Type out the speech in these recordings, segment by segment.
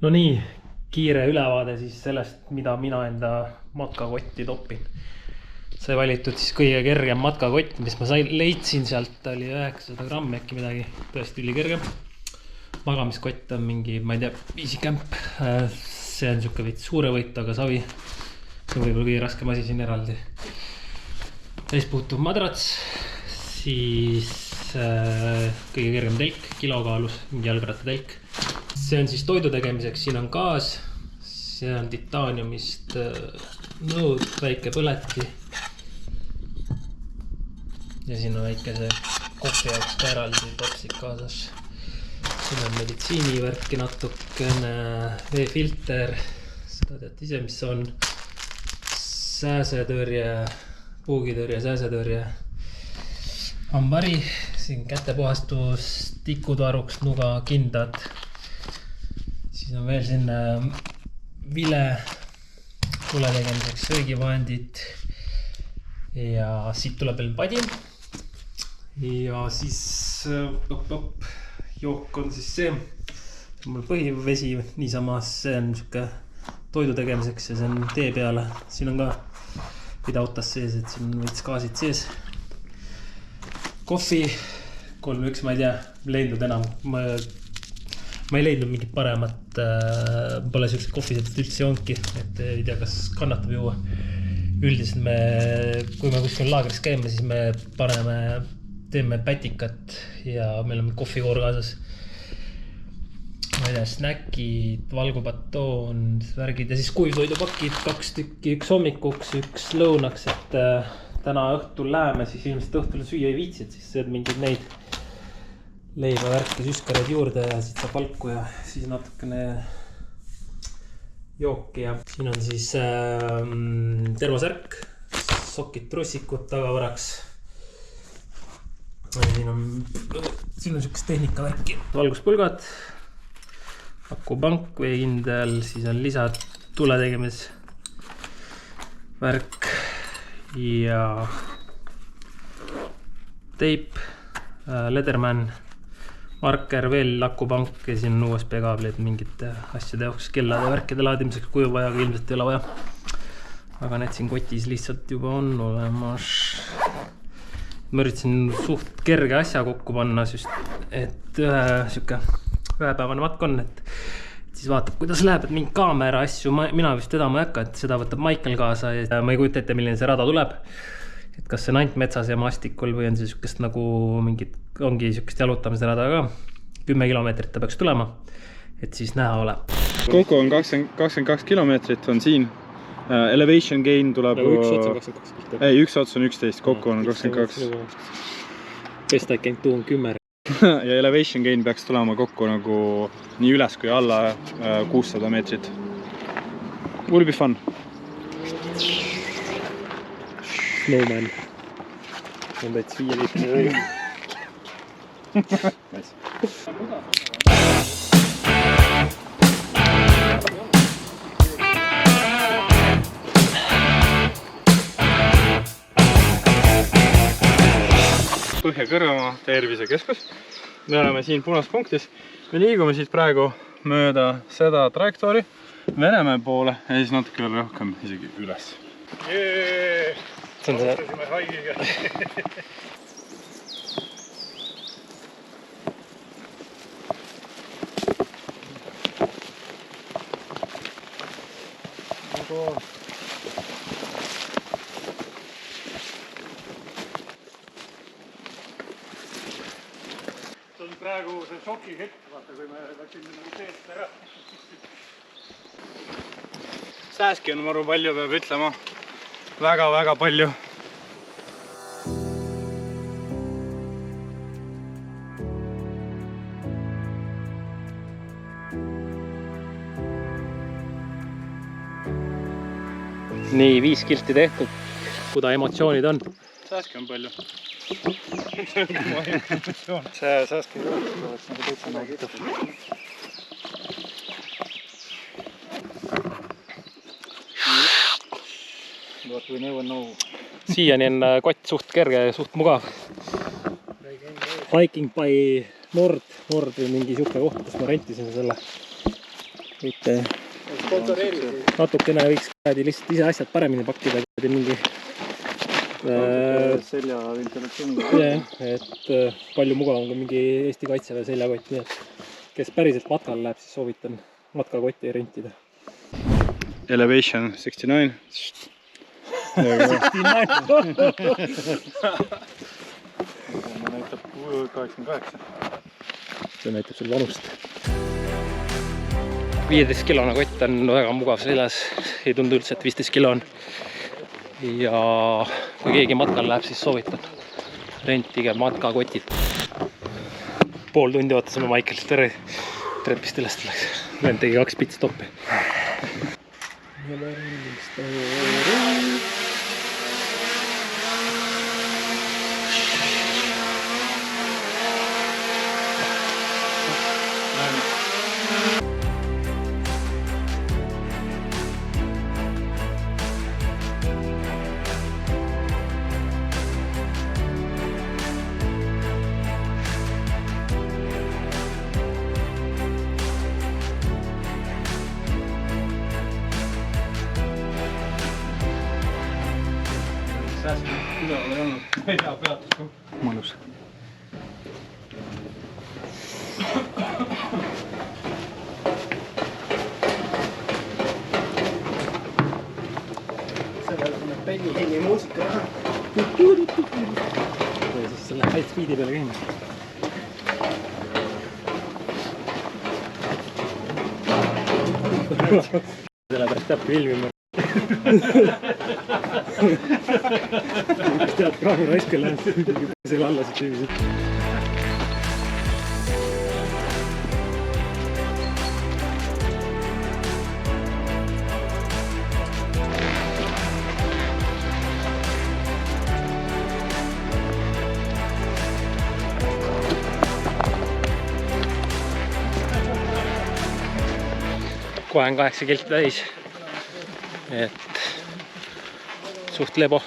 No nii, kiire ülevaade siis sellest, mida mina enda matkakotti topin. Sai valitud siis kõige kergem matkakott, mis ma leidsin sealt, oli 900 grammi äkki midagi, tõesti ülikerge. Magamiskott on mingi, ma ei tea, EasyCamp. See on siuke veits suure võitu, aga savi. See on võib-olla kõige raskem asi siin eraldi. Täispuutuv madrats, siis kõige kergem telk, kilokaalus, mingi jalgratta telk. See on siis toidu tegemiseks, siin on gaas, see on titaaniumist nõud, väike põleti. Ja siin on väike see kohvi jaoks ka eraldi topsik kaasas. Siin on meditsiinivärki natukene, veefilter, seda teate ise, mis on sääsetõrje, puugitõrje, sääsetõrje, hambari, siin kätepuhastus, tikutoaruks, nuga, kindad. Siis on veel siin vile, tule tegemiseks söögivahendid ja siit tuleb veel padin. Ja siis jook on siis see mul põhivesi niisamas, see on siuke toidu tegemiseks ja see on tee peale. Siin on ka pidautas sees, et siin on veits gaasid sees. Kohvi 3-1, ma ei tea, leidnud enam. Ma ei leidnud mingit paremat, pole siuksed kohvisetid üldse joonki, et ei tea, kas kannatab juua. Üldiselt kui me kuskil laagris käime, siis me teeme pätikat ja meil on kohvikoor kaasas. Ma ei tea, snäkid, valgubatoon, värgid ja siis kuivtoidupakid, 2 tükki, 1 hommikuks, 1 lõunaks, et täna õhtul läheme, siis ilmselt õhtul süüa ei viitsi, et siis sööd mingeid neid leiba värke, süskareid juurde ja siit saab valku ja siis natukene jooki ja siin on siis termosärk, sokid, trussikud tagavaraks. Siin on siukest tehnikavärki, valguspulgad, akupank, veekindel, siis on lisad tule tegemis värk ja teip, Leatherman, marker, veel akupank ja siin on USB kaablid mingite asjade jaoks, kellade värkide laadimiseks kujuvajaga ilmselt ei ole vaja. Aga need siin kotis lihtsalt juba on olemas. Ma üritasin suht kerge asja kokku panna, et ühepäevane matk on, et siis vaatab, kuidas läheb, et mingi kaamera asju, mina vist vedama ei hakka, et seda võtab Michael kaasa ja ma ei kujuta ette, milline see rada tuleb. Et kas see on ainult metsas ja maastikul või on see siukest nagu mingit, ongi siukest jalutamise rada ka. 10 kilomeetrit ta peaks tulema, et siis näha ole. Kokku on 22 kilomeetrit on siin. Elevation gain tuleb... Üks ots on 22. Ei, üks ots on 11, kokku on 22. Best I can do on 10. Ja elevation gain peaks tulema kokku nagu nii üles kui alla 600 meetrit. Will be fun. Snowman. On täits 5 liitri. Nice. Põhja-Kõrvamaa tervisekeskus. Me oleme siin punaspunktis. Me liigume siit praegu mööda seda trajektoori Venemäe poole ja siis natuke veel rohkem isegi üles. See on see. Praegu see šoki hetk, vaata, kui me läksin nagu teest ära. Sääski on maru palju, peab ütlema. Väga palju. Nii, 5 kilti tehtud. Kuda emotsioonid on? Sääski on palju. See sääski oleks nagu täitsa nägitav. What we never know. Siiani on kott suht kerge ja suht mugav. Hiking by Nord või mingi siuke koht, kus ma rentisin selle. võite natukene võiks lihtsalt ise asjad paremini pakkida, mingi selja ventilatsiooniga. et palju mugavam kui mingi Eesti Kaitseväe seljakott, nii et kes päriselt matkal läheb, siis soovitan matkakotti rentida. Elevation 69. Näitab 88. See näitab sul vanust. 15-kilone kott on väga mugav seljas, ei tundu üldse, et 15 kilo on. Ja kui keegi matkal läheb, siis soovitan rentige matkakotid. Pool tundi ootasime Michaelit trepist ülest läks. Vend tegi 2 pitstoppi. Mõnus. Sellel on Benny Hilli muusika raha. Ja siis selle high speedi peale käima. Sellepärast peabki filmima. Kas tead praegu raiskele läheb selle alla siit tüüvisid. Kohe on 8 kilti täis. Et suht lebo.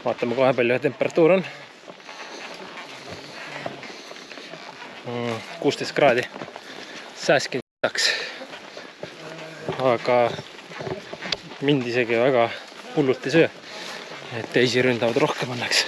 Vaatame kohe palju temperatuur on. 16 kraadi. Sääskin taks. Aga mind isegi väga hullult ei söö. Et teisi ründavad rohkem õnneks.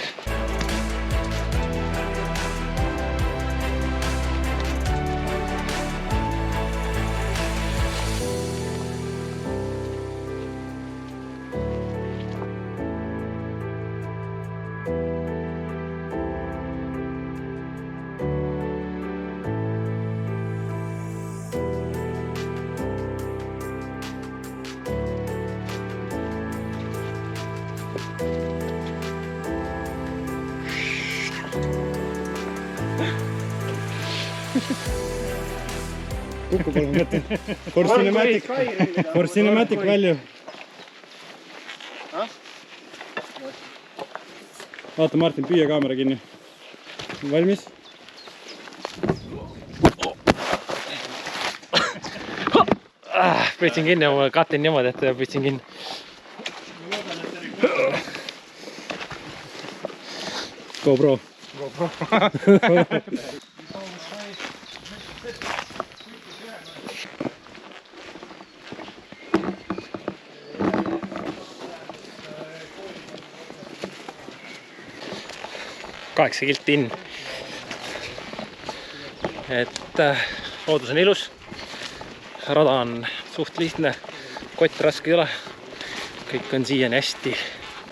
Kukku palun mõte. For cinematic value. Vaata Martin, püüa kaamera kinni. Valmis? Püütsin kinni, ma katin niimoodi, et püütsin kinni. GoPro. Kaheksa kilti in. Et loodus on ilus. Rada on suht lihtne. Kott raske ei ole. Kõik on siiani hästi.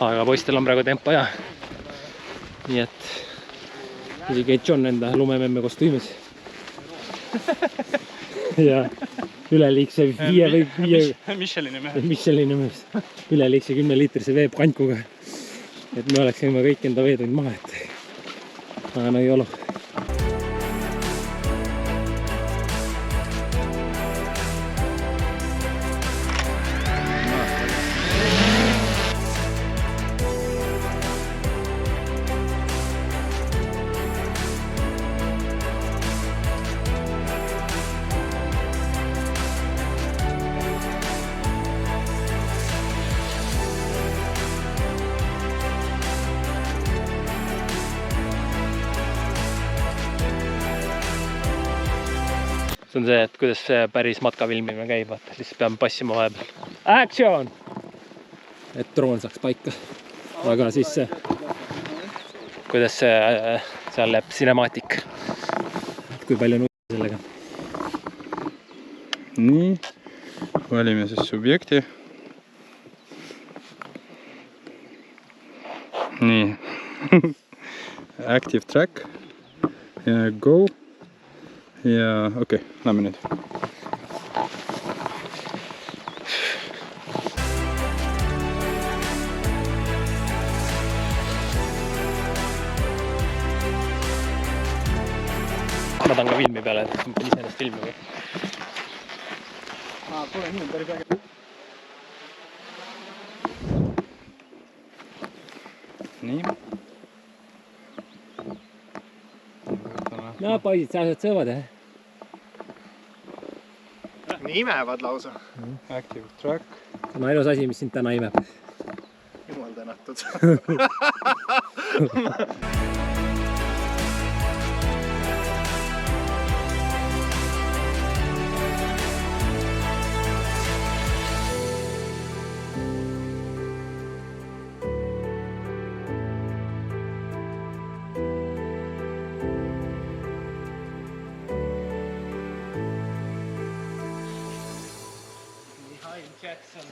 Aga poistel on praegu tempo ja. Nii et isegi John enda lumememme kostüümis. Ja üleliigse Michelini mees. Üleliigse 10-liitrise veepkantkuga. Et me oleksime kõik enda veetund maha, et aga no ei ole. See on see, et kuidas see päris matkafilmimine käib, vaata, lihtsalt peame passima vahepeal. Action! Et droon saaks paika. Aga siis kuidas seal läheb cinemaatik. Et kui palju nulla sellega. Nii, valime siis subjekti. Nii. Active track. Ja go. Ja okei, lähme nüüd. Ma tahan ka filmi peale, et ma ise ennast filmi. Kuule, nii on päris äge. Nii. No poisid, sa asjad sõvad, Nii imevad lausa. Active track. See on ainus asi, mis sind täna imeb. Jumal tänatud. Jackson.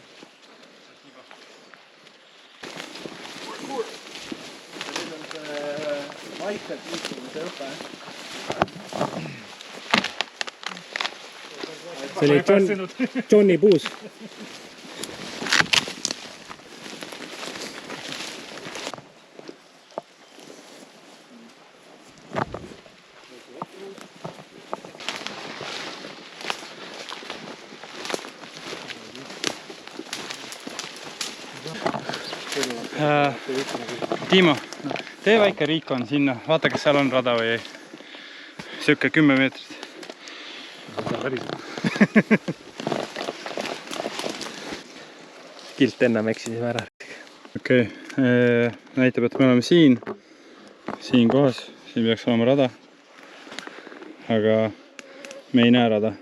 Nüüd on see vaikselt liikumise õpe. See oli Johnny Puus. Tiimo, tee väike riikon sinna, vaata kas seal on rada või ei. Siuke 10 meetrit. Kilt ennem eksisime ära. Okei, näitab, et me oleme siin kohas, siin peaks olema rada. Aga me ei näe rada.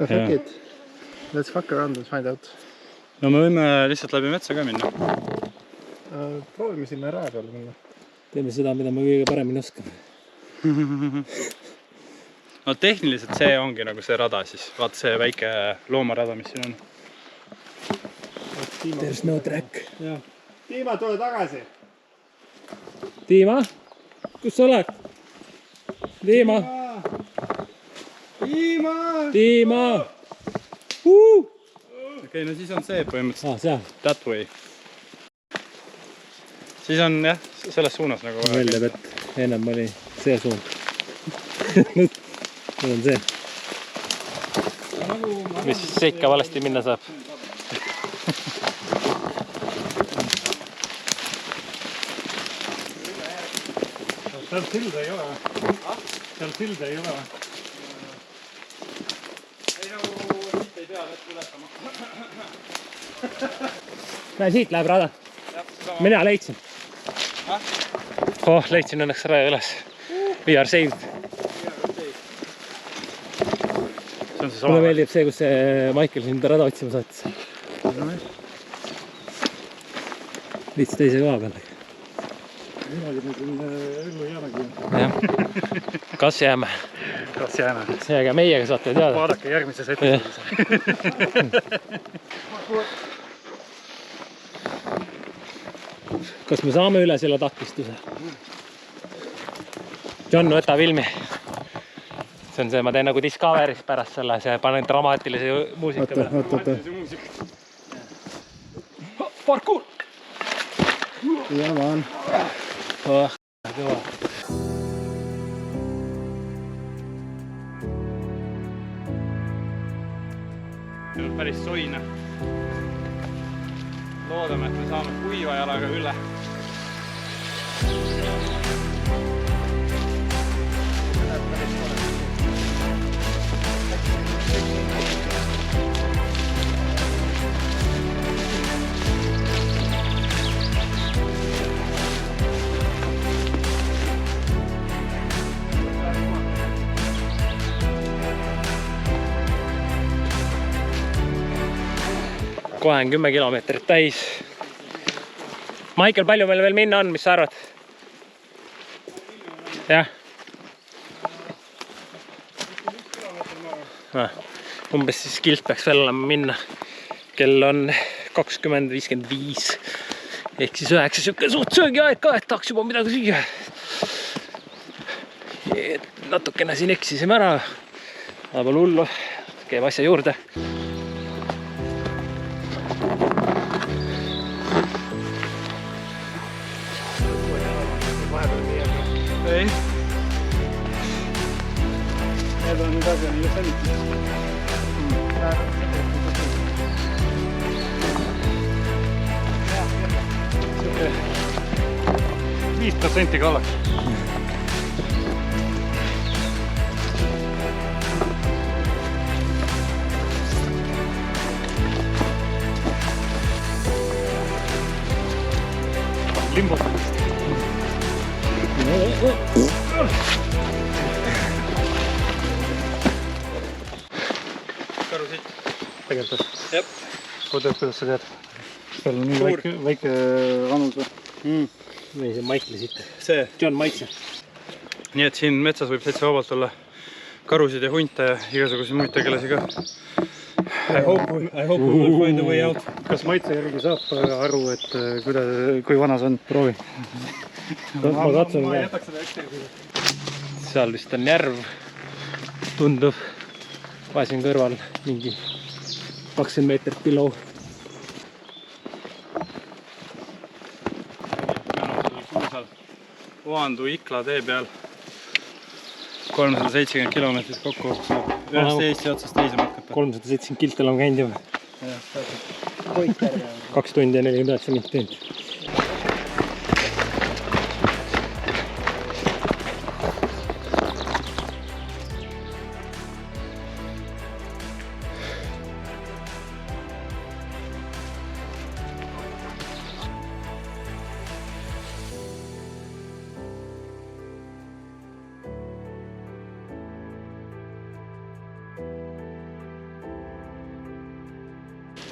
Fuck it. Let's fuck around and find out. No me võime lihtsalt läbi metsa ka minna. Proovime sinna rää peale minna. Teeme seda, mida me kõige paremini oskame. No tehniliselt see ongi nagu see rada siis. Vaata see väike loomarada, mis siin on. There's no track. Tiima, tule tagasi! Tiima, kus sa oled? Tiima! Tiima! Tiima! Okei, no siis on see põhimõtteliselt. Seal. That way. Siis on jah, selles suunas nagu vaja. Väldab, et ennem oli see suund. Nüüd on see. Mis see ikka valesti minna saab? Seal silda ei ole. Seal silda ei ole. Ei nagu siit ei pea vett ületama. Näe, siit läheb rada. Mina leidsin. Leidsin õnneks raja üles. We are saved. Mulle meeldib see, kus see Michael sind rada otsima saatis. Liits teise koha peal. Midagi me siin ellu jäämegi. Kas jääme? Kas jääme? Seega meiega saate teada. Vaadake järgmises episoodis. Kas me saame üle selle takistuse? John, võta filmi. See on see, ma teen nagu Discoveris pärast selle, see panen dramaatilise muusika peale. Oota. Parkour! Ja man. Kõva. See on päris soine. Loodame, et me saame kuiva jalaga üle. kohe on 10 kilomeetrit täis. Maicel, palju meil veel minna on, mis sa arvad? Jah. Umbes siis kilt peaks veel olema minna. Kell on 20:55. Ehk siis 9 siuke suht söögi aeg ka, et tahaks juba midagi süüa. Natukene siin eksisime ära. Aga pole hullu. Käib asja juurde. Ei. Need on nüüd asja nii sellitud. 5% ka oleks. Limbo. Karu siit. Tegelikult. Jep. Kuidas sa tead? Seal on nii väike vanus või? Või see Maicli siit. See. John Maitse. Nii et siin metsas võib täitsa vabalt olla karusid ja hunte ja igasuguseid muid tegelasi ka. I hope we will find a way out. Kas Maitse järgi saab aru, et kui vana see on? Proovi. Ma katsun Ma ka. jätaks seda eksteri. Seal vist on järv. Tundub. Vaesin kõrval mingi 20 meetrit below. Oandu Ikla tee peal 370 kilomeetrit kokku saab ühest Eesti otsast teise matkata. 370 kiltel on käinud juba. 2 tundi ja 49 minutit.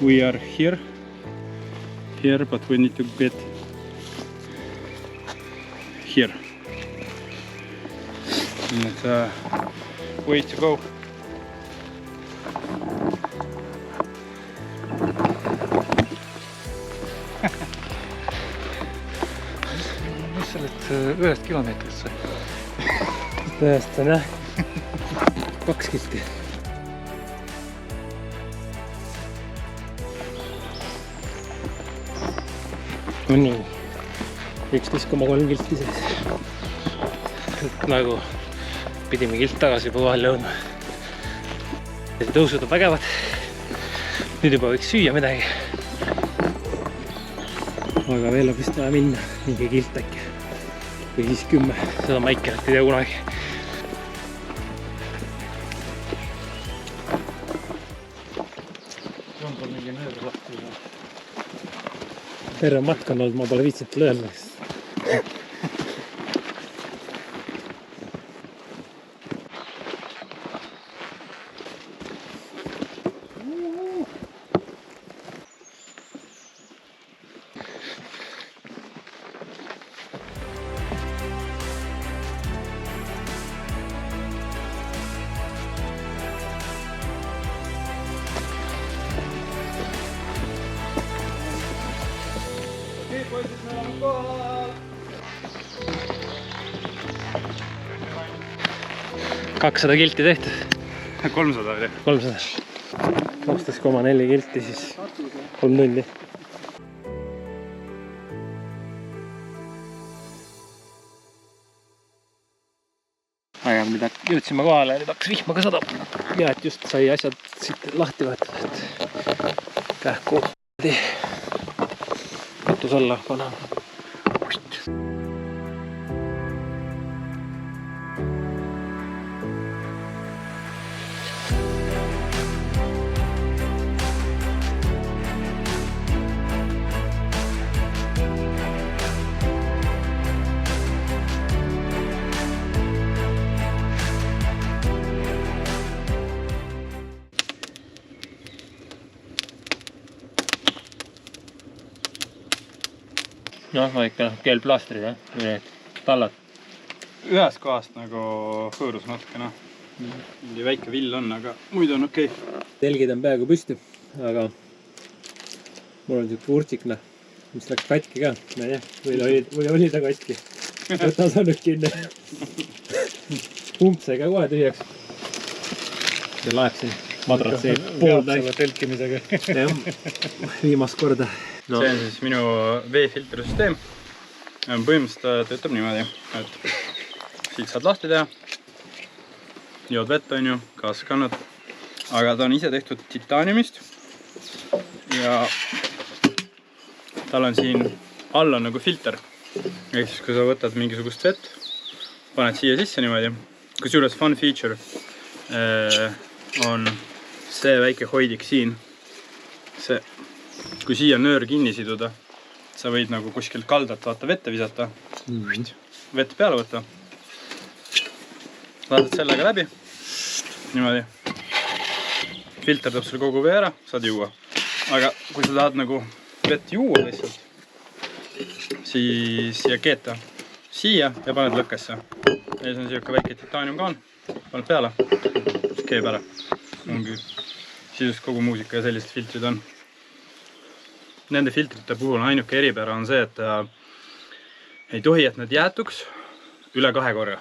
We are here, but we need to get here. It's a way to go. Mis sa oled 1 kilomeetrist sai? Tõest on jah. 2 kilti. No nii. 11,3 kilti sees. Nagu pidime kilt tagasi juba vahel jõudma. Tõusud on vägevad. Nüüd juba võiks süüa midagi. Aga veel on vist vaja minna. Mingi kilt äkki. Või siis 10. Seda Maikelit ei tea kunagi. Terve matk on olnud, ma pole viitsinud lööda. $200 kilti tehtud. 300 oli. 300. 12,4 kilti siis 3 tundi. Aga mida jõudsime kohale ja nüüd hakkas vihma ka sadama. Ja et just sai asjad siit lahti võetud, et kähku katus alla panema. Noh, ikka keelplaastrid, jah? Või tallad? Ühest kohast nagu hõõrus natukene. Mingi väike vill on, aga muidu on okei. Telgid on peaaegu püsti, aga mul on siuke urtsikna, mis läks katki ka. Ma ei tea, või oli ta katki. Võta sa nüüd kinni. Pump sai ka kohe tühjaks. See laeb siin madratsi pooltäis. Telkimisega. Viimast korda. No. See on siis minu veefiltrisüsteem. Põhimõtteliselt töötab niimoodi, et siit saad lahti teha. Jood vett on ju, kaaskannad. Aga ta on ise tehtud titaaniumist. Ja tal on siin all on nagu filter. Ehk siis, kui sa võtad mingisugust vett, paned siia sisse niimoodi. Kusjuures fun feature on see väike hoidik siin. See, kui siia nöör kinni siduda, sa võid nagu kuskilt kaldat vaata vette visata. Vett peale võtta. Lased sellega läbi. Niimoodi. Filter tõb sulle kogu vee ära, saad juua. Aga kui sa tahad nagu vett juua lihtsalt, siis siia keeta siia ja paned lõkkesse. Ja siis on siuke väike titaaniumkaan. Paned peale. Keeb ära. Ongi sisust kogu muusika ja sellised filtrid on. Nende filtrite puhul ainuke eripära on see, et ei tohi, et nad jäätuks üle 2 korra.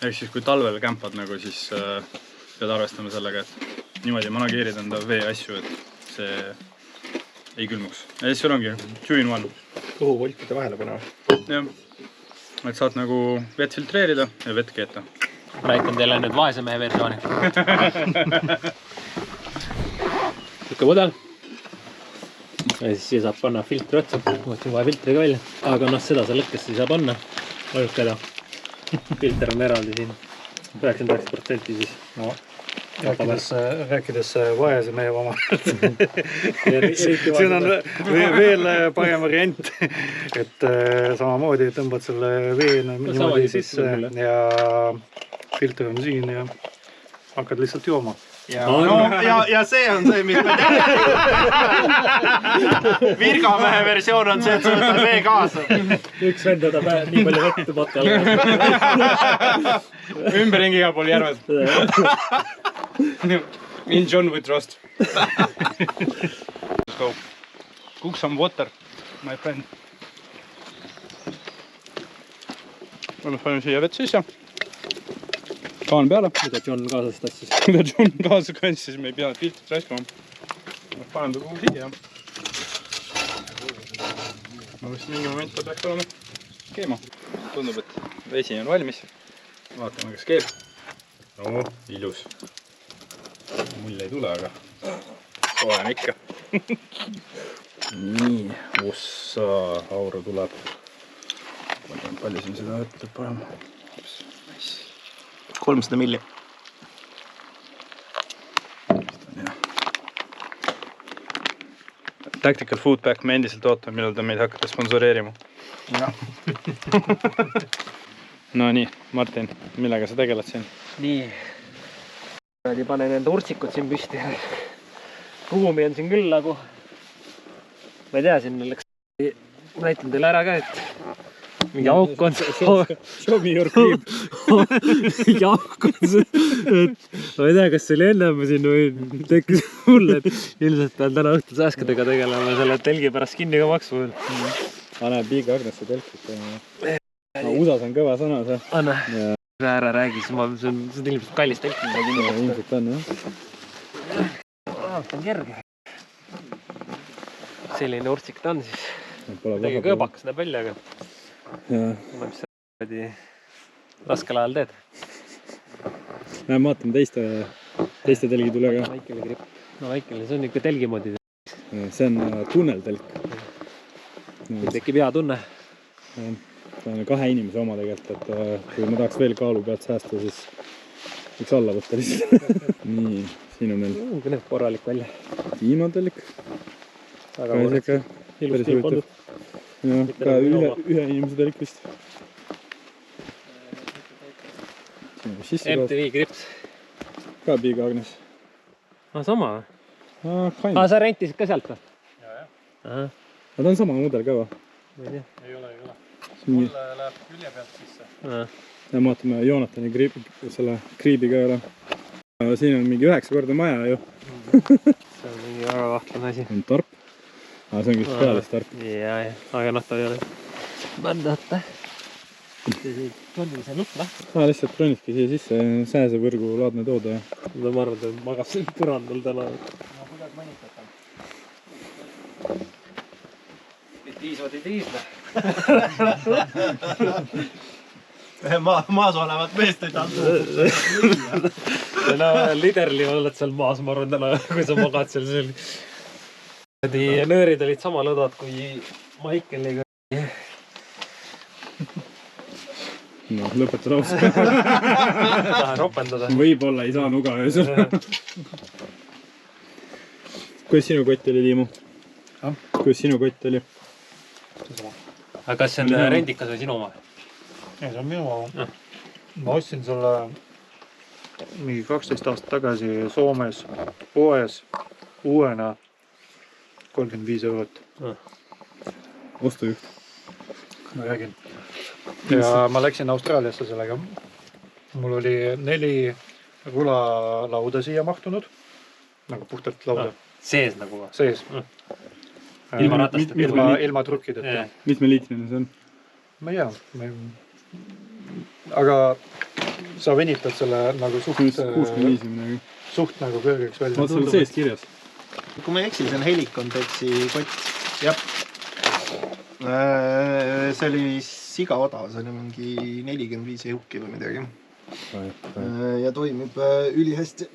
Ehk siis kui talvel kämpad nagu, siis pead arvestama sellega, et niimoodi manageerid enda vee asju, et see ei külmuks. Ja siis sul ongi 2-in-1. Kuhu voltide vahele panema? Jah, et saad nagu vett filtreerida ja vett keeta. Ma näitan teile nüüd vaese mehe versiooni. Siuke mudel. Ja siis siia saab panna filtri otsa. Võtsin vaja filtriga välja. Aga noh, seda sa lõkkesse ei saa panna. Ainult keda. Filter on eraldi siin. 99% siis. No, rääkides vaese mehe oma. Siin on veel parem variant, et samamoodi tõmbad selle vee niimoodi sisse ja filter on siin ja hakkad lihtsalt jooma. Ja see on see, mis me teame. Virgamehe versioon on see, et sa võtad vee kaasa. Üks vend võtab nii palju vettu pati alla. Ümberringi igal pool järved. In John with Rust. Let's go. Cook some water, my friend. Paneme siia vett sisse. Kaan peale. Mida John kaasast tassis. Mida John kaasa kandsis, me ei pea filtrit raiskama. Panen ta kogu siia. Ma vist mingi moment ta peaks olema keema. Tundub, et vesi on valmis. Vaatame, kas keeb. No, ilus. Mull ei tule, aga soojame ikka. Nii, ossa, auru tuleb. Palju siin seda võtta parem. 300 milli. Tactical Food Pack me endiselt ootame, millal ta meid hakkate sponsoreerima. No nii, Martin, millega sa tegeled siin? Nii. Panen enda urtsikud siin püsti. Ruumi on siin küll nagu. Ma ei tea, siin läks. Näitan teile ära ka, et mingi auk on Show me your creep. mingi auk on see, et ma ei tea, kas see oli ennem siin või tekkis mulle, et ilmselt pean täna õhtul sääskadega tegelema selle telgi pärast kinni ka maksma. Anna Big Agnesse telkit. Usas on kõva sõna see. Anna, ära räägi, see on ilmselt kallis telk. Ilmselt on, jah. See on kerge. Selline urtsik ta on siis. Tegi kõõbakas näeb välja, aga tuleb see raskel ajal teed. Näeme, vaatame teiste telgid üle ka. Väikele gripp. No väikele, see on ikka telgi moodi. See on tunneltelk. Tekib hea tunne. See on 2 inimese oma tegelikult, et kui ma tahaks veel kaalu pealt säästa, siis võiks alla võtta lihtsalt. Nii, siin on meil näeb korralik välja. Tiinotelk. Väga korralik. Ilus tiip olnud. Ja, ka ühe inimese telk vist. MTV Grips. Ka Big Agnes. Sama või? Sa rentisid ka sealt või? Jaa. Ta on sama mudel ka või? ma ei tea. ei ole. Mingi... Mulle läheb külje pealt sisse. Ja vaatame Joonatani selle kriibiga ära. Siin on mingi 9 korda maja ju. See on mingi väga kahtlane asi. On tarp. See on vist peales tarp. Jaa, aga noh, ta ei ole mändata. Tondil see nutt lahti. Lihtsalt roniski siia sisse sääsevõrgu laadne tooda. Ma arvan, et magab siin põrandal täna. No kuidagi mõnitatam. Tiisvad ei tiisle. Maas olevat meest ei tahtnud. No liderli oled seal maas, ma arvan täna, kui sa magad seal. Nöörid olid sama lõdvad kui Maikeliga. No, lõpetus raus. Tahan ropendada. Võib-olla ei saa nuga öösel. Kuidas sinu kott oli, Liimu? Kuidas sinu kott oli? Aga kas see on rendikas või sinu oma? Ei, see on minu oma. Ma ostsin selle mingi 12 aastat tagasi Soomes poes uuena 35 eurot. Ostujuht. Ma räägin. Ja ma läksin Austraaliasse sellega. Mul oli 4 rulalauda siia mahtunud. Nagu puhtalt lauda. Sees nagu või? Sees. Ilma ratast. Ilma trukkideta. Mitme liitrine see on? Ma ei tea. Aga sa venitad selle nagu suht nagu kõrgeks välja. Vaat seal sees kirjas. Kui ma ei eksi, see on Helicon Petsi kott. Jah. See oli siga odav, see oli mingi 45 jõuki või midagi. Ja toimib ülihästi.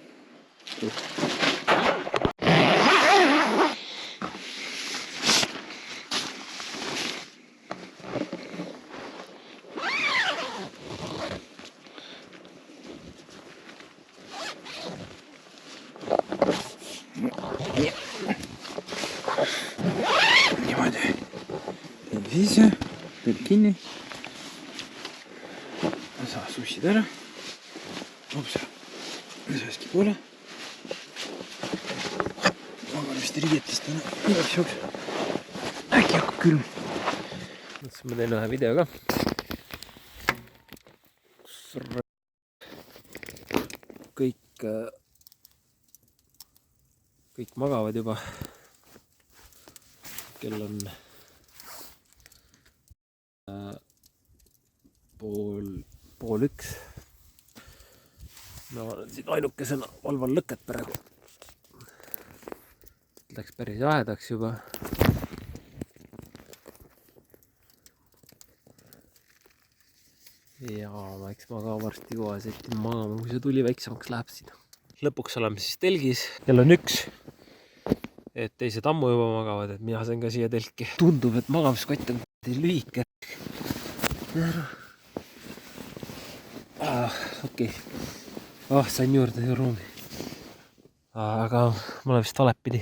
Niimoodi. Siis teed kinni. Saa sussid ära. Hopsa. Üheski poole. Magan vist riietist täna. Igaks jooks. Äkki hakkab külm. Ma teen ühe video ka. Kõik magavad juba. Kell on pool 1. Ma olen siin ainukesena valvan lõket praegu. Läks päris jahedaks juba. Ja eks ma ka varsti kohe settin magama, kui see tuli väiksemaks läheb siin. Lõpuks oleme siis telgis. Kell on 1. Et teised ammu juba magavad, et mina sain ka siia telki. Tundub, et magamiskott on lühike. Okei. Sain juurde ruumi. Aga ma olen vist valepidi.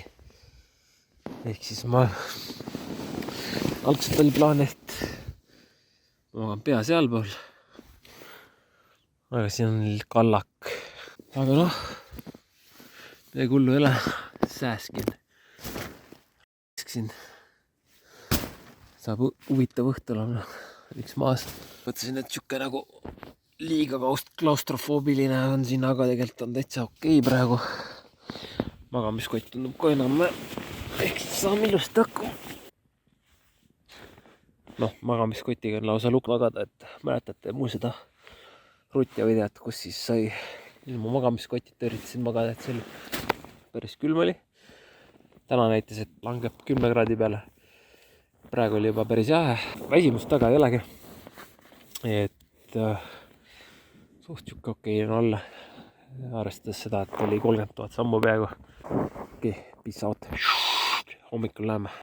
Ehk siis ma algselt oli plaan, et ma magan pea sealpool. Aga siin on kallak. Aga noh, midagi hullu ei ole. Sääskin. Saab huvitav õhtul on üks maas. Mõtlesin, et siuke nagu liiga klaustrofoobiline on siin, aga tegelikult on täitsa okei praegu. Magamiskott tundub ka enam. Ehk siis saame ilusti hakkama. Noh, magamiskotiga on lausa lukk magada, et mäletate muu seda Rutja videot, kus siis sai ilma magamiskotita üritasin magada, et see oli päris külm oli. Täna näitas, et langeb 10 kraadi peale. Praegu oli juba päris jahe. Väsimust taga ei olegi. Et suht siuke okei on olla. Arvestades seda, et oli 30 000 sammu peaaegu. Okei, peace out. Hommikul näeme.